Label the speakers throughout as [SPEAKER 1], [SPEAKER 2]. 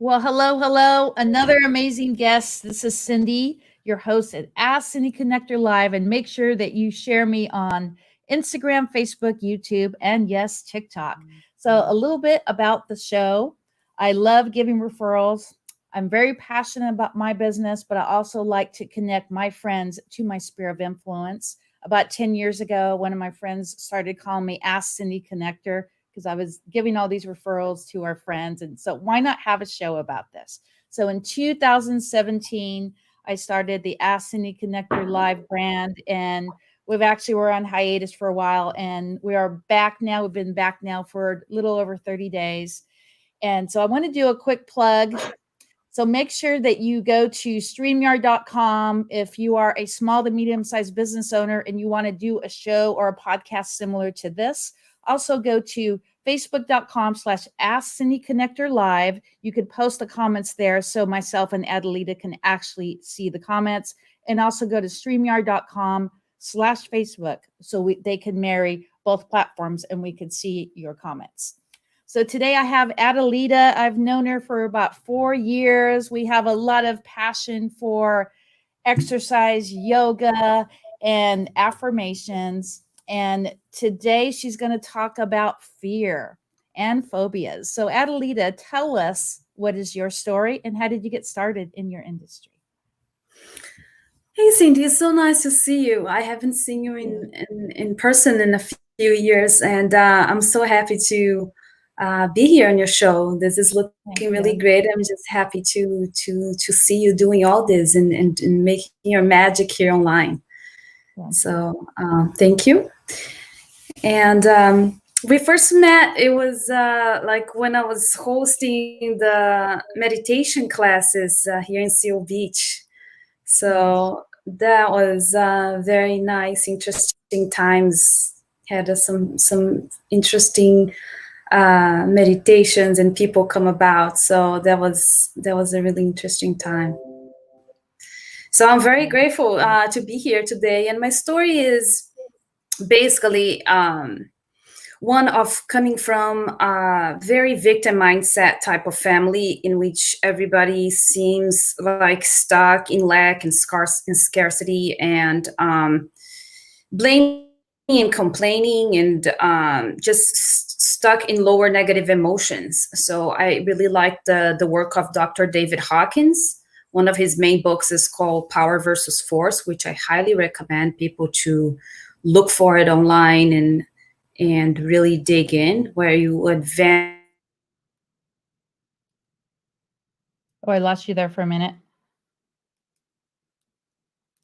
[SPEAKER 1] Well, hello, hello. Another amazing guest. This is Cindy, your host at Ask Cindy Connector Live. And make sure that you share me on Instagram, Facebook, YouTube, and yes, TikTok. So, a little bit about the show. I love giving referrals. I'm very passionate about my business, but I also like to connect my friends to my sphere of influence. About 10 years ago, one of my friends started calling me Ask Cindy Connector because I was giving all these referrals to our friends. And so, why not have a show about this? So, in 2017, I started the Ask Cindy Connector Live brand, and we've actually were on hiatus for a while, and we are back now. We've been back now for a little over 30 days. And so, I want to do a quick plug. So make sure that you go to StreamYard.com if you are a small to medium sized business owner and you want to do a show or a podcast similar to this. Also go to Facebook.com/Ask Cindy Connector Live. You could post the comments there so myself and Adelita can actually see the comments. And also go to StreamYard.com/Facebook so they can marry both platforms and we can see your comments. So today I have Adelita. I've known her for about 4 years. We have a lot of passion for exercise, yoga, and affirmations. And today she's going to talk about fear and phobias. So, Adelita, tell us, what is your story and how did you get started in your industry?
[SPEAKER 2] Hey, Cindy, it's so nice to see you. I haven't seen you in person in a few years, and I'm so happy to be here on your show. This is looking really great. I'm just happy to see you doing all this and making your magic here online. So thank you. And we first met, it was like when I was hosting the meditation classes here in Seal Beach. So that was very nice, interesting times. Had some interesting meditations and people come about. So that was a really interesting time. So I'm very grateful to be here today. And my story is basically one of coming from a very victim mindset type of family in which everybody seems like stuck in lack and scarcity and blaming and complaining and just stuck in lower negative emotions. So I really like the work of Dr. David Hawkins. One of his main books is called Power versus Force, which I highly recommend people to look for it online and really dig in, where you advance.
[SPEAKER 1] Oh, I lost you there for a minute.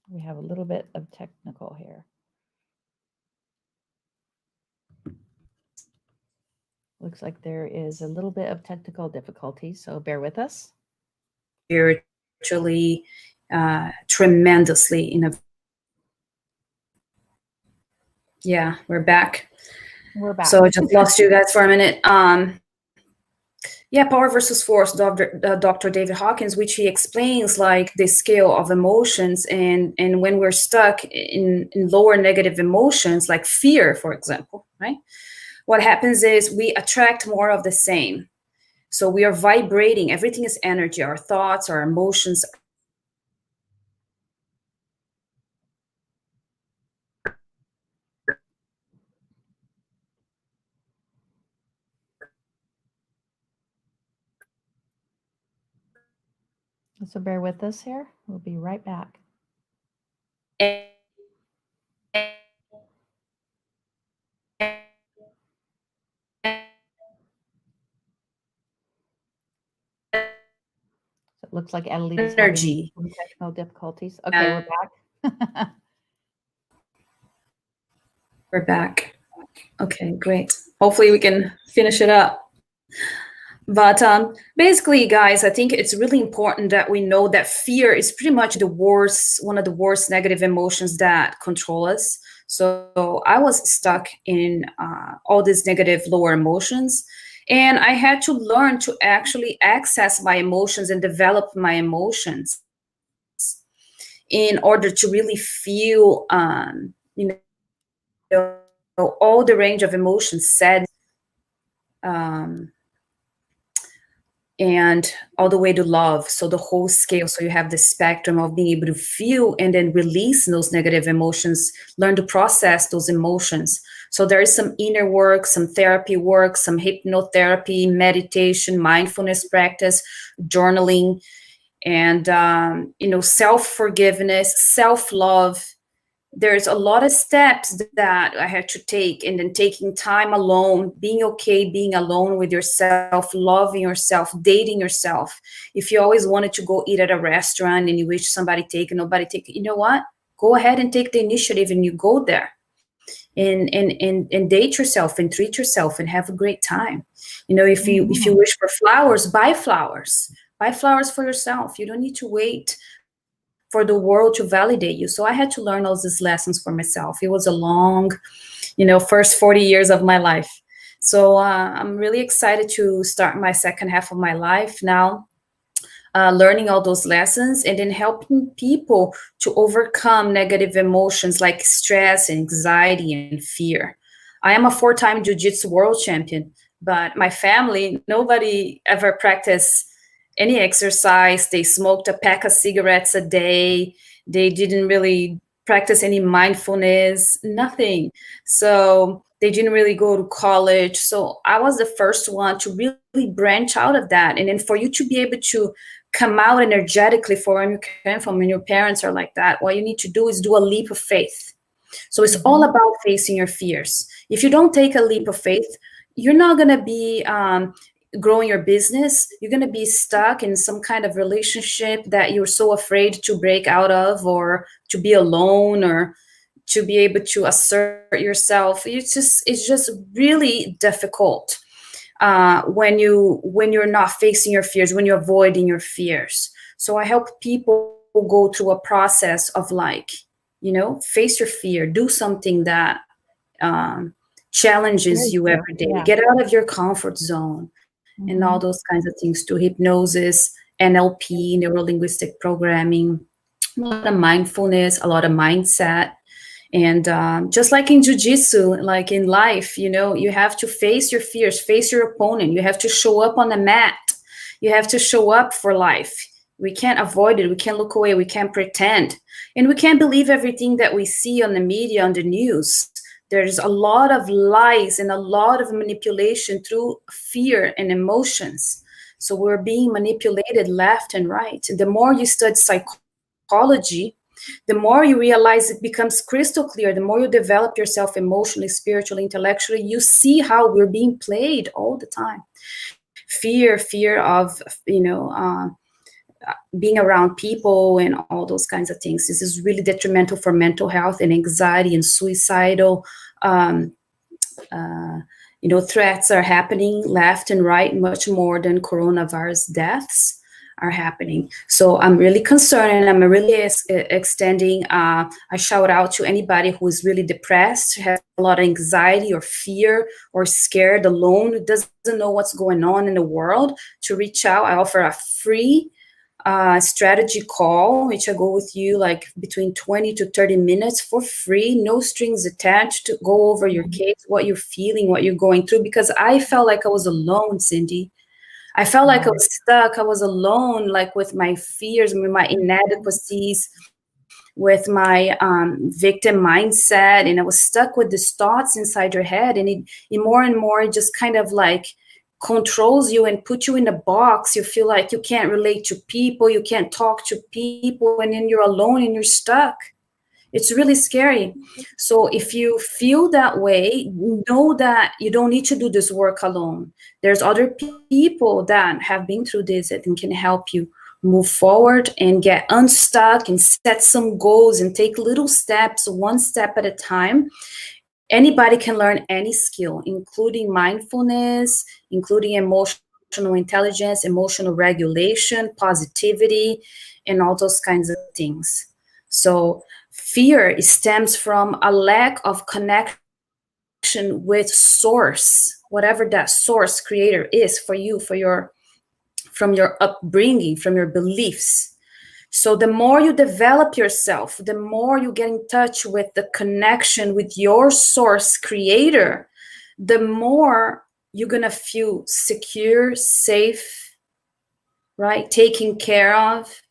[SPEAKER 1] We have a little bit of technical here. Looks like there is a little bit of technical difficulty, so bear with us.
[SPEAKER 2] Spiritually, tremendously in a. Yeah, we're back.
[SPEAKER 1] We're back.
[SPEAKER 2] So I just lost you guys for a minute. Yeah, Power versus Force, Dr. David Hawkins, which he explains like the scale of emotions, and when we're stuck in lower negative emotions, like fear, for example, right? What happens is we attract more of the same. So we are vibrating. Everything is energy. Our thoughts, our emotions.
[SPEAKER 1] So bear with us here. We'll be right back. So it looks like Adelita's having some technical difficulties. Okay, we're back.
[SPEAKER 2] We're back. Okay, great. Hopefully we can finish it up. But basically, guys, I think it's really important that we know that fear is pretty much one of the worst negative emotions that control us. So I was stuck in all these negative lower emotions. And I had to learn to actually access my emotions and develop my emotions in order to really feel, all the range of emotions, sad, and all the way to love. So the whole scale. So you have the spectrum of being able to feel and then release those negative emotions, learn to process those emotions. So there is some inner work, some therapy work, some hypnotherapy, meditation, mindfulness practice, journaling, and self-forgiveness, self-love. There's a lot of steps that I had to take, and then taking time alone, being okay being alone with yourself, loving yourself, dating yourself. If you always wanted to go eat at a restaurant and you wish somebody take and nobody take, you know what, go ahead and take the initiative and you go there and date yourself and treat yourself and have a great time. If you wish for flowers, buy flowers for yourself. You don't need to wait for the world to validate you. So I had to learn all these lessons for myself. It was a long, first 40 years of my life. So I'm really excited to start my second half of my life now, learning all those lessons and then helping people to overcome negative emotions like stress, anxiety, and fear. I am a 4-time jiu-jitsu world champion, but my family, nobody ever practiced any exercise. They smoked a pack of cigarettes a day. They didn't really practice any mindfulness, nothing. So they didn't really go to college. So I was the first one to really branch out of that. And then for you to be able to come out energetically for when you came from, when your parents are like that, what you need to do is do a leap of faith. So it's all about facing your fears. If you don't take a leap of faith, you're not going to be growing your business. You're going to be stuck in some kind of relationship that you're so afraid to break out of, or to be alone, or to be able to assert yourself. It's just really difficult when you're not facing your fears, when you're avoiding your fears. So I help people go through a process of like, face your fear, do something that challenges you every day, get out of your comfort zone, and all those kinds of things, to hypnosis, NLP, neuro linguistic programming, a lot of mindfulness, a lot of mindset. And just like in jiu-jitsu, like in life, you have to face your fears, face your opponent. You have to show up on the mat. You have to show up for life. We can't avoid it. We can't look away. We can't pretend. And we can't believe everything that we see on the media, on the news. There's a lot of lies and a lot of manipulation through fear and emotions. So we're being manipulated left and right. The more you study psychology, the more you realize it becomes crystal clear. The more you develop yourself emotionally, spiritually, intellectually, you see how we're being played all the time. Fear of, being around people and all those kinds of things. This is really detrimental for mental health and anxiety and suicidal. Threats are happening left and right, much more than coronavirus deaths are happening. So I'm really concerned, and I'm really extending a shout out to anybody who is really depressed, has a lot of anxiety or fear, or scared, alone, doesn't know what's going on in the world, to reach out. I offer a free strategy call, which I go with you like between 20 to 30 minutes for free, no strings attached, to go over your case, what you're feeling, what you're going through, because I felt like I was alone, Cindy. I felt like I was stuck. I was alone, like with my fears, with my inadequacies, with my victim mindset. And I was stuck with these thoughts inside your head. And it more and more, it just kind of like controls you and put you in a box. You feel like you can't relate to people. You can't talk to people. And then you're alone and you're stuck. It's really scary. So if you feel that way, know that you don't need to do this work alone. There's other people that have been through this and can help you move forward and get unstuck and set some goals and take little steps, one step at a time. Anybody can learn any skill, including mindfulness, including emotional intelligence, emotional regulation, positivity, and all those kinds of things. So fear stems from a lack of connection with source, whatever that source creator is for you, from your upbringing, from your beliefs. So the more you develop yourself, the more you get in touch with the connection with your source creator, the more you're going to feel secure, safe, right? Taken care of.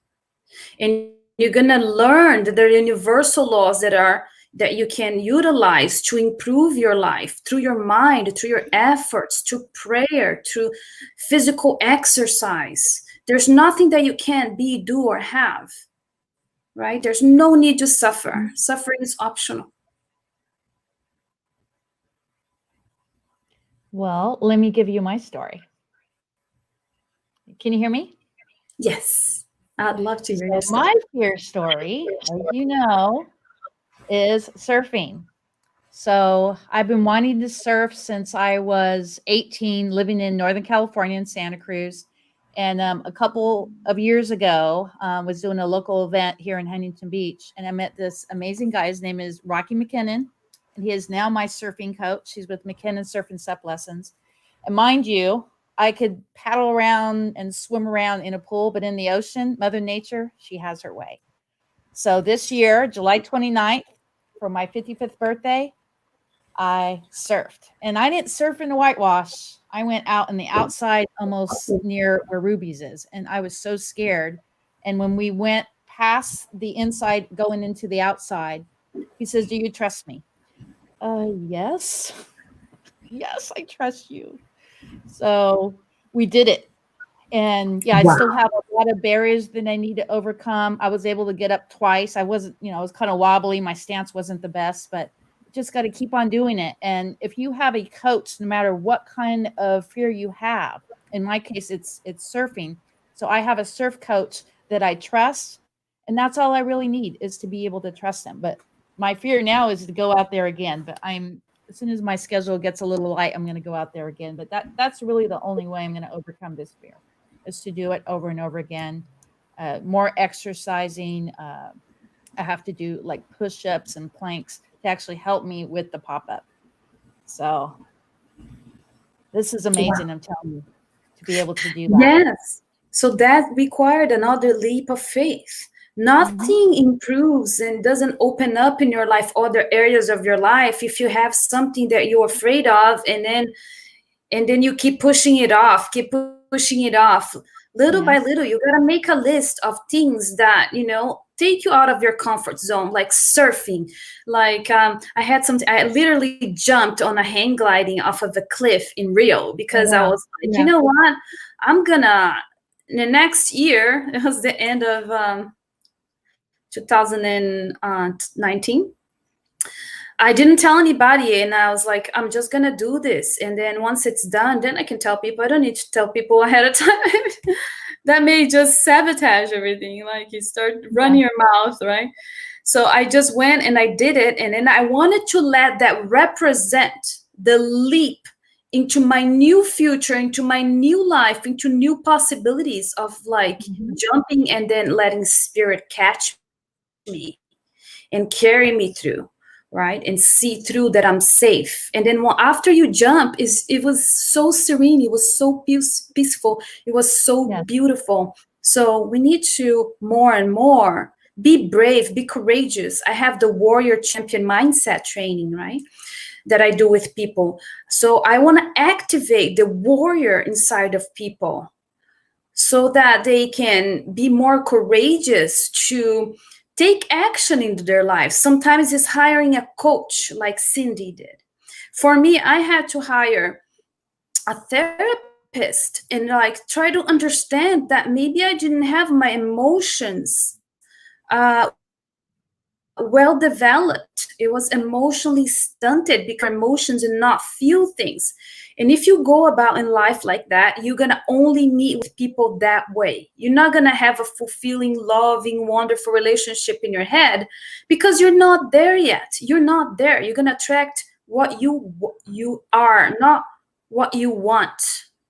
[SPEAKER 2] And you're going to learn that there are universal laws that you can utilize to improve your life through your mind, through your efforts, through prayer, through physical exercise. There's nothing that you can't be, do, or have, right? There's no need to suffer. Suffering is optional.
[SPEAKER 1] Well, let me give you my story. Can you hear me?
[SPEAKER 2] Yes, I'd love to hear your
[SPEAKER 1] So
[SPEAKER 2] story.
[SPEAKER 1] my fear story, as you know, is surfing. So I've been wanting to surf since I was 18, living in Northern California in Santa Cruz. And a couple of years ago, was doing a local event here in Huntington Beach, and I met this amazing guy. His name is Rocky McKinnon, and he is now my surfing coach. He's with McKinnon Surf and Step Lessons. And mind you, I could paddle around and swim around in a pool, but in the ocean, Mother Nature, she has her way. So this year, July 29th, for my 55th birthday, I surfed, and I didn't surf in the whitewash. I went out in the outside, almost near where Ruby's is, and I was so scared. And when we went past the inside, going into the outside, he says, "Do you trust me?" Yes, yes, I trust you. So we did it. And yeah, I still
[SPEAKER 2] Wow.
[SPEAKER 1] have a lot of barriers that I need to overcome. I was able to get up twice. I wasn't, I was kind of wobbly. My stance wasn't the best, but just got to keep on doing it. And if you have a coach, no matter what kind of fear you have, in my case, it's surfing. So I have a surf coach that I trust, and that's all I really need is to be able to trust them. But my fear now is to go out there again. But I'm as soon as my schedule gets a little light, I'm going to go out there again. But that's really the only way I'm going to overcome this fear is to do it over and over again. More exercising. I have to do like push ups and planks to actually help me with the pop up. So this is amazing. I'm telling you to be able to do that.
[SPEAKER 2] Yes. So that required another leap of faith.
[SPEAKER 1] Mhm.
[SPEAKER 2] Nothing improves and doesn't open up in your life, other areas of your life, if you have something that you're afraid of, and then you keep pushing it off, keep pushing it off. Little by little, you
[SPEAKER 1] Yes.
[SPEAKER 2] gotta make a list of things that, take you out of your comfort zone, like surfing. Like, I literally jumped on a hang gliding off of a cliff in Rio
[SPEAKER 1] Oh
[SPEAKER 2] because I
[SPEAKER 1] wow.
[SPEAKER 2] was like, you
[SPEAKER 1] Yeah.
[SPEAKER 2] know what? I'm gonna, the next year, it was the end of 2019. I didn't tell anybody, and I was like, I'm just gonna do this. And then once it's done, then I can tell people. I don't need to tell people ahead of time. That may just sabotage everything. Like you start
[SPEAKER 1] Yeah.
[SPEAKER 2] running your mouth, right? So I just went and I did it. And then I wanted to let that represent the leap into my new future, into my new life, into new possibilities of like
[SPEAKER 1] Mhm.
[SPEAKER 2] jumping and then letting spirit catch me and carry me through, right? And see through that I'm safe. And then after you jump, it was so serene, it was so peaceful, it was so
[SPEAKER 1] Yes.
[SPEAKER 2] beautiful. So we need to more and more be brave, be courageous. I have the warrior champion mindset training, right? That I do with people. So I want to activate the warrior inside of people so that they can be more courageous to take action into their lives. Sometimes it's hiring a coach like Cindy did. For me, I had to hire a therapist and like try to understand that maybe I didn't have my emotions well developed. It was emotionally stunted because emotions and not feel things. And if you go about in life like that, you're going to only meet with people that way. You're not going to have a fulfilling, loving, wonderful relationship in your head because you're not there yet. You're not there. You're going to attract what you are, not what you want.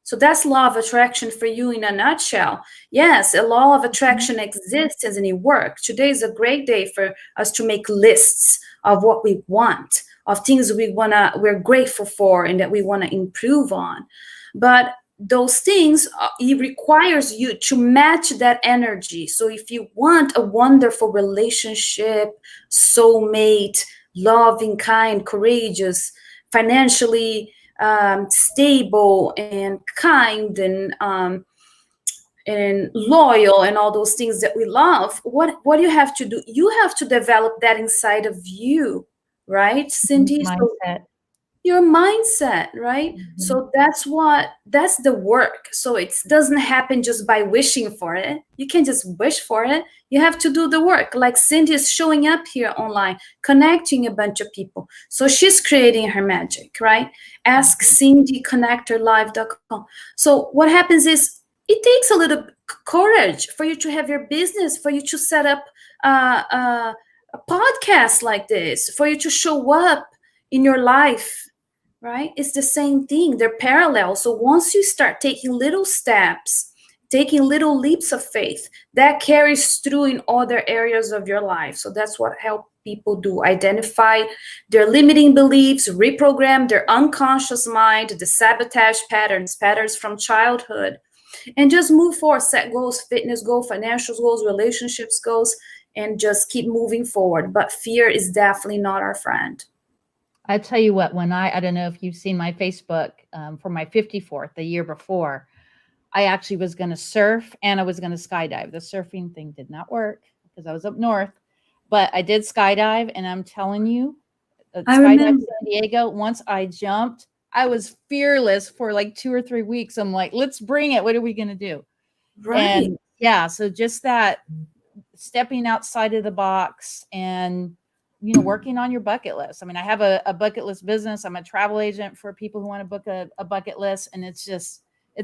[SPEAKER 2] So that's law of attraction for you in a nutshell. Yes, a law of
[SPEAKER 1] Mhm.
[SPEAKER 2] attraction exists and it works. Today is a great day for us to make lists of what we want, of things we're grateful for and that we want to improve on. But those things, it requires you to match that energy. So if you want a wonderful relationship, soulmate, loving, kind, courageous, financially stable and kind and and loyal and all those things that we love, what you have to do, you have to develop that inside of you, right, Cindy? So
[SPEAKER 1] Mindset.
[SPEAKER 2] your mindset, right?
[SPEAKER 1] Mhm.
[SPEAKER 2] So that's the work. So it doesn't happen just by wishing for it. You can't just wish for it. You have to do the work. Like Cindy is showing up here online, connecting a bunch of people. So she's creating her magic, right? Ask Cindy, connectorlive.com. So what happens is it takes a little courage for you to have your business, for you to set up a podcast like this, for you to show up in your life, right? It's the same thing. They're parallel. So once you start taking little steps, taking little leaps of faith, that carries through in other areas of your life. So that's what help people do: identify their limiting beliefs, reprogram their unconscious mind, the sabotage patterns from childhood, and just move forward. Set goals, fitness goals, financial goals, relationships goals, and just keep moving forward. But fear is definitely not our friend.
[SPEAKER 1] I tell you what, when I don't know if you've seen my Facebook for my 54th, the year before, I actually was going to surf and I was going to skydive. The surfing thing did not work because I was up north, but I did skydive. And I'm telling you,
[SPEAKER 2] I
[SPEAKER 1] skydive
[SPEAKER 2] remember.
[SPEAKER 1] San Diego, once I jumped, I was fearless for like 2 or 3 weeks. I'm like, let's bring it. What are we going to do?
[SPEAKER 2] Right.
[SPEAKER 1] And yeah, so just that stepping outside of the box and working on your bucket list. I mean, I have a bucket list business. I'm a travel agent for people who want to book a bucket list, and it's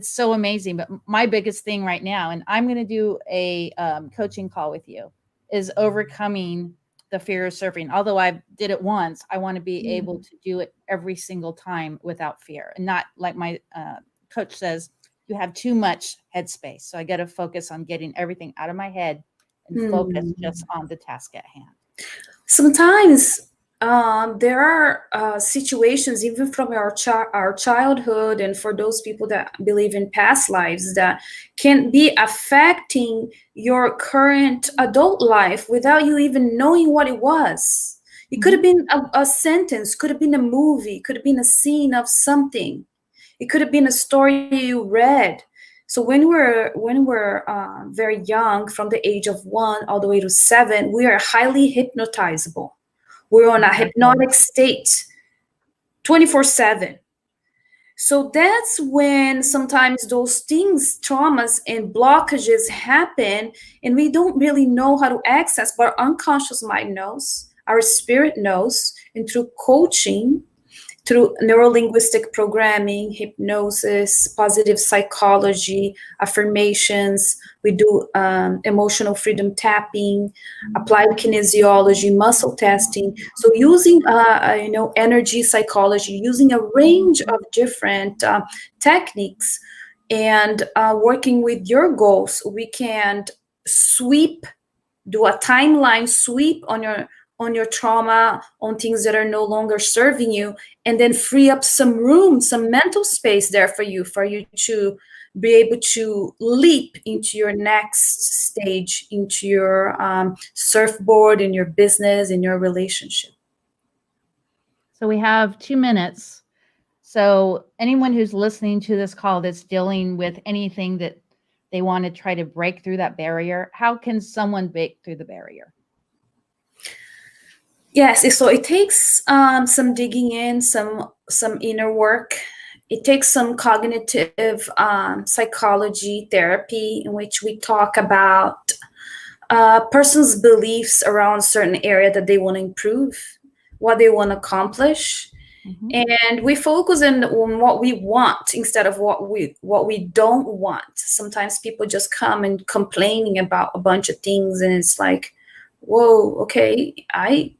[SPEAKER 1] so amazing. But my biggest thing right now, and I'm going to do a coaching call with you, is overcoming the fear of surfing. Although I did it once, I want to be able
[SPEAKER 2] Mhm.
[SPEAKER 1] to do it every single time without fear, and not like my coach says, you have too much headspace. So I got to focus on getting everything out of my head and focus just
[SPEAKER 2] Hmm.
[SPEAKER 1] on the task at hand.
[SPEAKER 2] Sometimes there are situations, even from our childhood, and for those people that believe in past lives, that can be affecting your current adult life without you even knowing what it was. It could have
[SPEAKER 1] Mhm.
[SPEAKER 2] been a sentence, could have been a movie, could have been a scene of something. It could have been a story you read. So when we're very young, from the age of 1 all the way to 7, we are highly hypnotizable. We're on a
[SPEAKER 1] Exactly.
[SPEAKER 2] hypnotic state 24/7. So that's when sometimes those things, traumas and blockages happen, and we don't really know how to access, but our unconscious mind knows, our spirit knows, and through coaching, through neurolinguistic programming, hypnosis, positive psychology, affirmations. We do emotional freedom tapping, applied kinesiology, muscle testing. So using energy psychology, using a range of different techniques, and working with your goals, we can sweep do a timeline sweep on your trauma, on things that are no longer serving you, and then free up some room, some mental space there for you to be able to leap into your next stage, into your surfboard, in your business, in your relationship.
[SPEAKER 1] So we have 2 minutes. So anyone who's listening to this call that's dealing with anything that they want to try to break through that barrier, how can someone break through the barrier?
[SPEAKER 2] Yes, so it takes some digging in, some inner work. It takes some cognitive psychology therapy, in which we talk about a person's beliefs around certain area that they want to improve, what they want to accomplish,
[SPEAKER 1] Mhm.
[SPEAKER 2] and we focus on what we want instead of what we don't want. Sometimes people just come and complaining about a bunch of things, and it's like, whoa, okay, I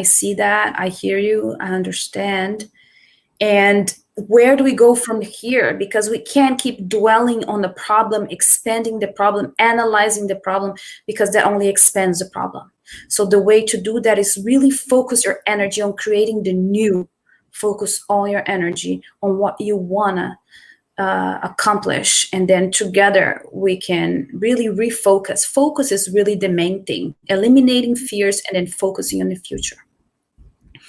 [SPEAKER 2] see that. I hear you. I understand. And where do we go from here? Because we can't keep dwelling on the problem, expanding the problem, analyzing the problem, because that only expands the problem. So the way to do that is really focus your energy on creating the new. Focus all your energy on what you wanna accomplish, and then together we can really refocus. Focus is really the main thing: eliminating fears and then focusing on the future.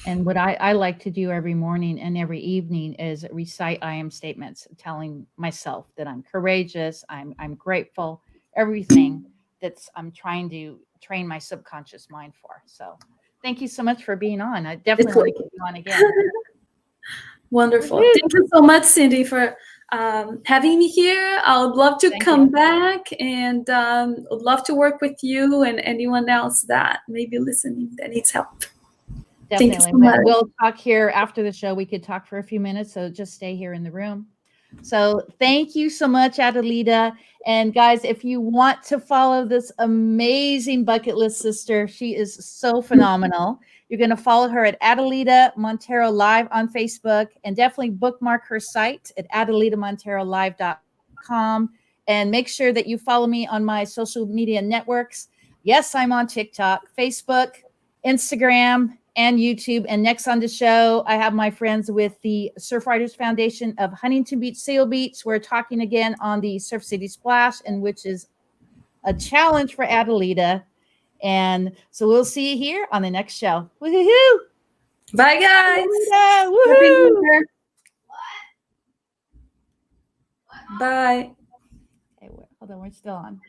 [SPEAKER 1] And what I like to do every morning and every evening is recite I am statements, telling myself that I'm courageous, I'm grateful, everything that's I'm trying to train my subconscious mind for. So thank you so much for being on. I definitely
[SPEAKER 2] It's
[SPEAKER 1] want to get you on again.
[SPEAKER 2] wonderful.
[SPEAKER 1] Woohoo!
[SPEAKER 2] Thank you so much, Cindy, for having me here. I would love to
[SPEAKER 1] Thank you.
[SPEAKER 2] come back, and would love to work with you and anyone else that may be listening that needs help. Thank you
[SPEAKER 1] Definitely.
[SPEAKER 2] so much.
[SPEAKER 1] We'll talk here after the show. We could talk for a few minutes, so just stay here in the room. So thank you so much, Adelita. And guys, if you want to follow this amazing bucket list sister, she is so phenomenal. You're going to follow her at Adelita Montero Live on Facebook, and definitely bookmark her site at adelitamonterolive.com. And make sure that you follow me on my social media networks. Yes, I'm on TikTok, Facebook, Instagram, and YouTube. And next on the show, I have my friends with the Surf Riders Foundation of Huntington Beach, Seal Beach. We're talking again on the Surf City Splash, and which is a challenge for Adelita. And so we'll see you here on the next show. Woohoo!
[SPEAKER 2] Bye, guys.
[SPEAKER 1] Adelita,
[SPEAKER 2] Happy New
[SPEAKER 1] woohoo!
[SPEAKER 2] Year. Bye.
[SPEAKER 1] Okay, hold on, we're still on.